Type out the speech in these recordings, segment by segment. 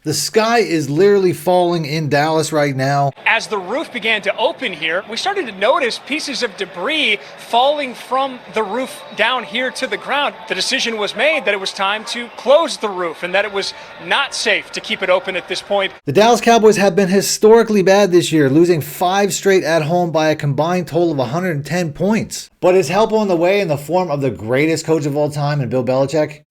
The sky is literally falling in Dallas right now. As the roof began to open here, we started to notice pieces of debris falling from the roof down here to the ground. The decision was made that it was time to close the roof and that it was not safe to keep it open at this point. The Dallas Cowboys have been historically bad this year, losing 5 straight at home by a combined total of 110 points. But is help on the way in the form of the greatest coach of all time in Bill Belichick?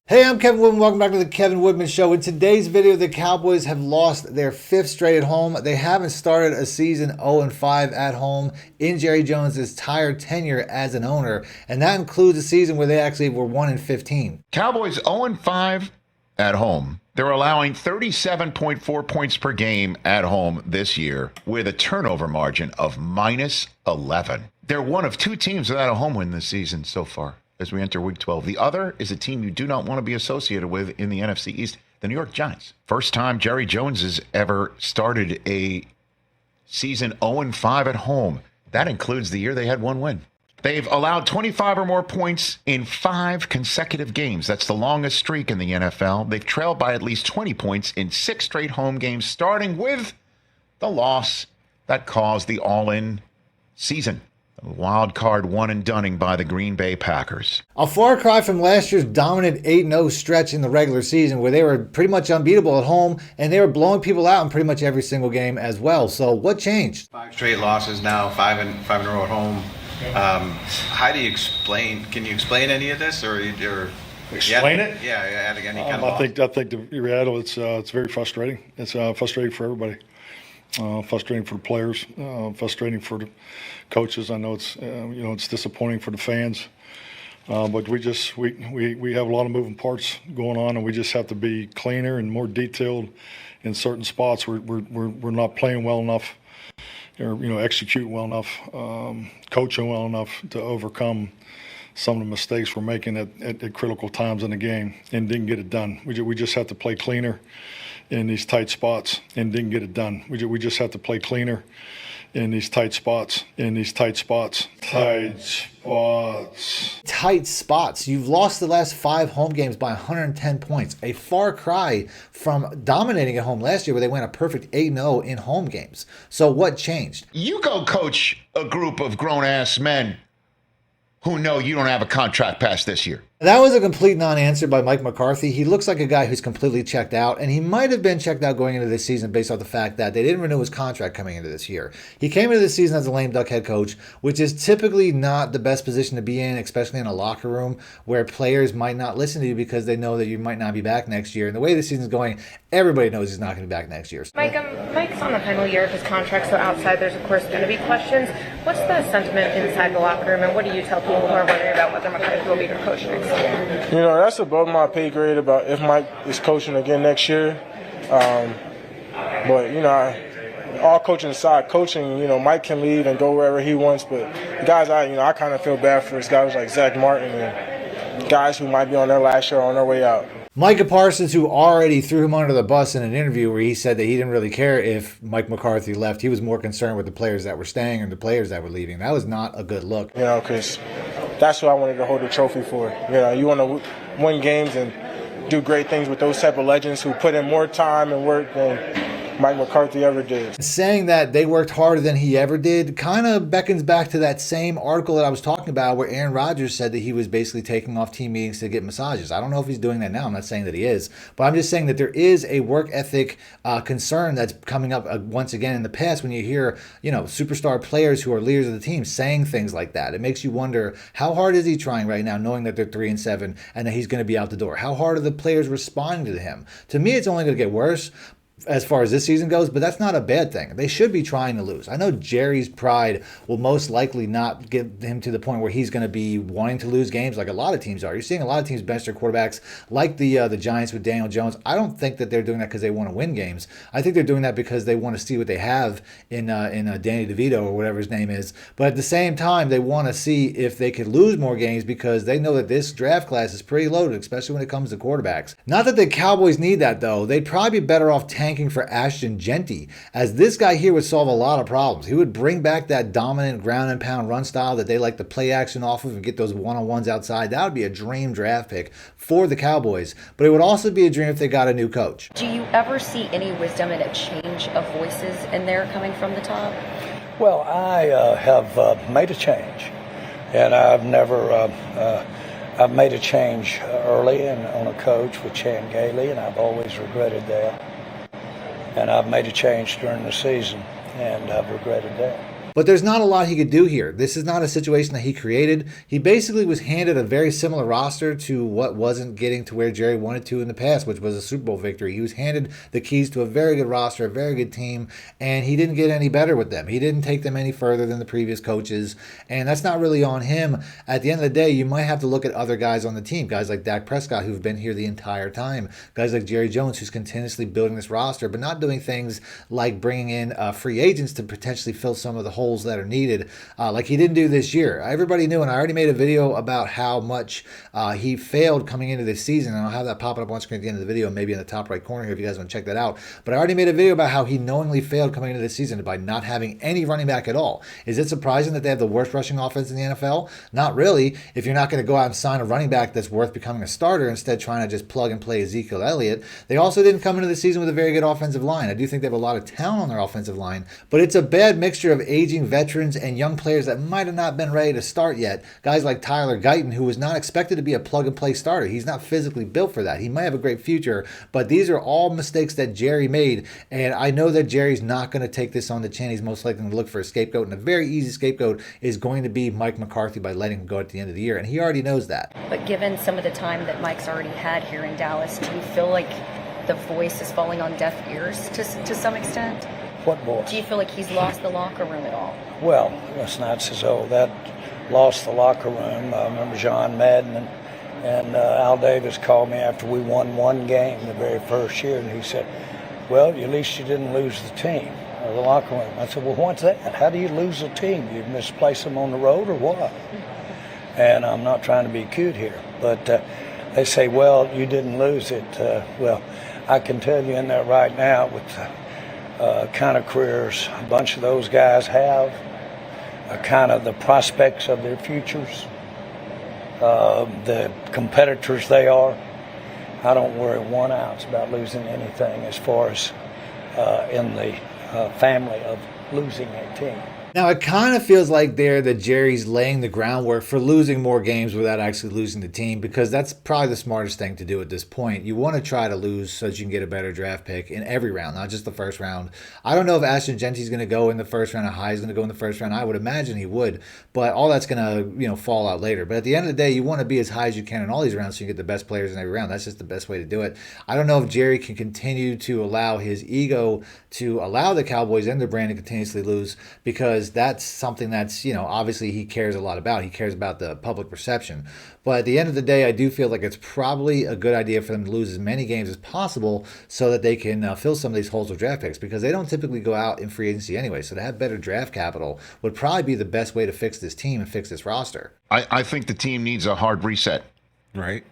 Hey, I'm Kevin Woodman. Welcome back to the Kevin Woodman Show. In today's video, the Cowboys have lost their 5th straight at home. They haven't started a season 0-5 at home in Jerry Jones' entire tenure as an owner, and that includes a season where they actually were 1-15. Cowboys 0-5 at home. They're allowing 37.4 points per game at home this year with a turnover margin of -11. They're one of 2 teams without a home win this season so far as we enter Week 12. The other is a team you do not want to be associated with in the NFC East, the New York Giants. First time Jerry Jones has ever started a season 0-5 at home. That includes the year they had 1 win. They've allowed 25 or more points in 5 consecutive games. That's the longest streak in the NFL. They've trailed by at least 20 points in 6 straight home games, starting with the loss that caused the all-in season. Wild card one and dunning by the Green Bay Packers. A far cry from last year's dominant 8-0 stretch in the regular season where they were pretty much unbeatable at home and they were blowing people out in pretty much every single game as well. So what changed? 5 straight losses now, 5 in a row at home. How do you explain? Can you explain any of this, or explain it? Yeah, any kind of I think the reality it's very frustrating. It's frustrating for everybody. Frustrating for the players. Frustrating for the coaches. I know it's it's disappointing for the fans. But we have a lot of moving parts going on, and we just have to be cleaner and more detailed in certain spots. We're not playing well enough, or execute well enough, coaching well enough to overcome some of the mistakes we're making at critical times in the game and didn't get it done. We just have to play cleaner in these tight spots and didn't get it done. We just have to play cleaner in these tight spots, Tight spots. You've lost the last 5 home games by 110 points. A far cry from dominating at home last year where they went a perfect 8-0 in home games. So what changed? You go coach a group of grown-ass men who know you don't have a contract past this year. That was a complete non-answer by Mike McCarthy. He looks like a guy who's completely checked out, and he might have been checked out going into this season based off the fact that they didn't renew his contract coming into this year. He came into this season as a lame duck head coach, which is typically not the best position to be in, especially in a locker room where players might not listen to you because they know that you might not be back next year. And the way the season's going, everybody knows he's not going to be back next year. Mike's on the final year of his contract, so outside there's of course going to be questions. What's the sentiment inside the locker room, and what do you tell people who are wondering about whether McCarthy will be your coach next year? That's above my pay grade about if Mike is coaching again next year. But all coaching aside, Mike can leave and go wherever he wants. But the guys, I kind of feel bad for guys like Zach Martin and guys who might be on their last year on their way out. Micah Parsons, who already threw him under the bus in an interview where he said that he didn't really care if Mike McCarthy left. He was more concerned with the players that were staying and the players that were leaving. That was not a good look. Because that's what I wanted to hold the trophy for. You want to win games and do great things with those type of legends who put in more time and work than Mike McCarthy ever did. Saying that they worked harder than he ever did kind of beckons back to that same article that I was talking about where Aaron Rodgers said that he was basically taking off team meetings to get massages. I don't know if he's doing that now. I'm not saying that he is, but I'm just saying that there is a work ethic concern that's coming up once again in the past when you hear, superstar players who are leaders of the team saying things like that. It makes you wonder, how hard is he trying right now knowing that they're 3-7 and that he's going to be out the door? How hard are the players responding to him? To me, it's only going to get worse as far as this season goes, but that's not a bad thing. They should be trying to lose. I know Jerry's pride will most likely not get him to the point where he's going to be wanting to lose games like a lot of teams are. You're seeing a lot of teams bench their quarterbacks like the Giants with Daniel Jones. I don't think that they're doing that because they want to win games. I think they're doing that because they want to see what they have in Danny DeVito or whatever his name is. But at the same time, they want to see if they could lose more games because they know that this draft class is pretty loaded, especially when it comes to quarterbacks. Not that the Cowboys need that, though. They'd probably be better off tanking tanking for Ashton Jeanty, as this guy here would solve a lot of problems. He would bring back that dominant ground and pound run style that they like to play action off of and get those one-on-ones outside. That would be a dream draft pick for the Cowboys, but it would also be a dream if they got a new coach. Do you ever see any wisdom in a change of voices in there coming from the top? Well, I have made a change, and I've never I've made a change early and on a coach with Chan Gailey, and I've always regretted that. And I've made a change during the season, and I've regretted that. But there's not a lot he could do here. This is not a situation that he created. He basically was handed a very similar roster to what wasn't getting to where Jerry wanted to in the past, which was a Super Bowl victory. He was handed the keys to a very good roster, a very good team, and he didn't get any better with them. He didn't take them any further than the previous coaches, and that's not really on him. At the end of the day, you might have to look at other guys on the team, guys like Dak Prescott, who've been here the entire time, guys like Jerry Jones, who's continuously building this roster, but not doing things like bringing in free agents to potentially fill some of the holes that are needed, like he didn't do this year. Everybody knew, and I already made a video about how much he failed coming into this season, and I'll have that popping up on screen at the end of the video, maybe in the top right corner here if you guys want to check that out. But I already made a video about how he knowingly failed coming into this season by not having any running back at all. Is it surprising that they have the worst rushing offense in the NFL? Not really, if you're not going to go out and sign a running back that's worth becoming a starter, instead trying to just plug and play Ezekiel Elliott. They also didn't come into the season with a very good offensive line. I do think they have a lot of talent on their offensive line, but it's a bad mixture of aging veterans and young players that might have not been ready to start yet. Guys like Tyler Guyton, who was not expected to be a plug-and-play starter. He's not physically built for that. He might have a great future, but these are all mistakes that Jerry made, and I know that Jerry's not going to take this on the chin. He's most likely going to look for a scapegoat, and a very easy scapegoat is going to be Mike McCarthy by letting him go at the end of the year, and he already knows that. But given some of the time that Mike's already had here in Dallas, do you feel like the voice is falling on deaf ears to some extent? What voice? Do you feel like he's lost the locker room at all? Well, it's not so that lost the locker room. I remember John Madden and Al Davis called me after we won one game the very first year, and he said, well, at least you didn't lose the team or the locker room. I said, well, what's that? How do you lose a team? You misplace them on the road or what? And I'm not trying to be cute here, but they say, well, you didn't lose it. Well, I can tell you in there right now with kind of careers a bunch of those guys have, kind of the prospects of their futures, the competitors they are. I don't worry 1 ounce about losing anything as far as in the family of losing a team. Now, it kind of feels like there that Jerry's laying the groundwork for losing more games without actually losing the team, because that's probably the smartest thing to do at this point. You want to try to lose so that you can get a better draft pick in every round, not just the first round. I don't know if Ashton Jeanty's going to go in the first round or Hyde's going to go in the first round. I would imagine he would, but all that's going to fall out later. But at the end of the day, you want to be as high as you can in all these rounds so you get the best players in every round. That's just the best way to do it. I don't know if Jerry can continue to allow his ego to allow the Cowboys and their brand to continuously lose, because that's something that's, obviously he cares a lot about. He cares about the public perception. But at the end of the day, I do feel like it's probably a good idea for them to lose as many games as possible so that they can fill some of these holes with draft picks, because they don't typically go out in free agency anyway. So to have better draft capital would probably be the best way to fix this team and fix this roster. I think the team needs a hard reset. Right.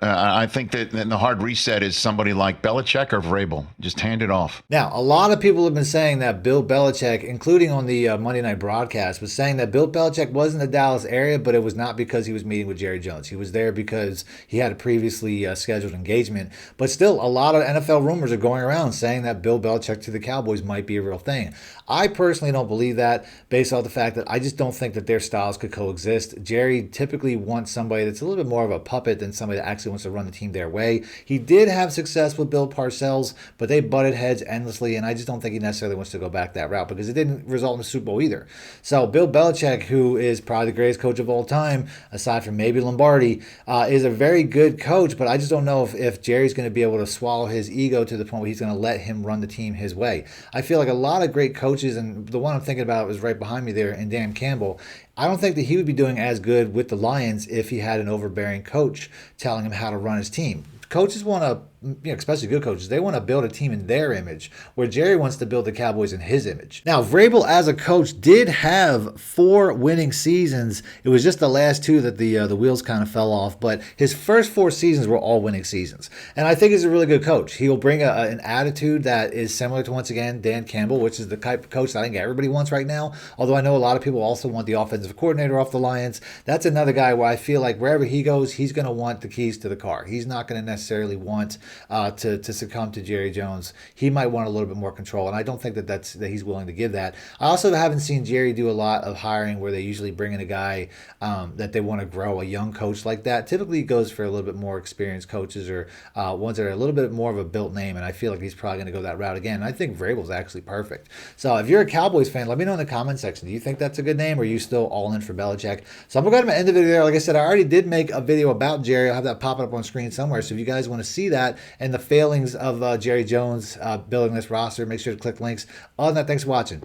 I think that the hard reset is somebody like Belichick or Vrabel. Just hand it off. Now, a lot of people have been saying that Bill Belichick, including on the Monday night broadcast, was saying that Bill Belichick was in the Dallas area, but it was not because he was meeting with Jerry Jones. He was there because he had a previously scheduled engagement. But still, a lot of NFL rumors are going around saying that Bill Belichick to the Cowboys might be a real thing. I personally don't believe that, based off the fact that I just don't think that their styles could coexist. Jerry typically wants somebody that's a little bit more of a puppet than somebody that actually wants to run the team their way. He did have success with Bill Parcells, but they butted heads endlessly, and I just don't think he necessarily wants to go back that route, because it didn't result in the Super Bowl either. So Bill Belichick, who is probably the greatest coach of all time, aside from maybe Lombardi, is a very good coach, but I just don't know if Jerry's going to be able to swallow his ego to the point where he's going to let him run the team his way. I feel like a lot of great coaches, and the one I'm thinking about is right behind me there, and Dan Campbell, I don't think that he would be doing as good with the Lions if he had an overbearing coach telling him how to run his team. Coaches want to especially good coaches, they want to build a team in their image, where Jerry wants to build the Cowboys in his image. Now, Vrabel as a coach did have 4 winning seasons. It was just the last 2 that the wheels kind of fell off, but his first 4 seasons were all winning seasons. And I think he's a really good coach. He'll bring an attitude that is similar to, once again, Dan Campbell, which is the type of coach that I think everybody wants right now. Although I know a lot of people also want the offensive coordinator off the Lions. That's another guy where I feel like wherever he goes, he's going to want the keys to the car. He's not going to necessarily want to succumb to Jerry Jones. He might want a little bit more control, and I don't think that he's willing to give that. I also haven't seen Jerry do a lot of hiring where they usually bring in a guy that they want to grow, a young coach like that. Typically, he goes for a little bit more experienced coaches or ones that are a little bit more of a built name, and I feel like he's probably going to go that route again. And I think Vrabel's actually perfect. So if you're a Cowboys fan, let me know in the comment section. Do you think that's a good name, or are you still all in for Belichick? So I'm going to go ahead and end the video there. Like I said, I already did make a video about Jerry. I'll have that popping up on screen somewhere. So if you guys want to see that and the failings of Jerry Jones building this roster, make sure to click links. Other than that, thanks for watching.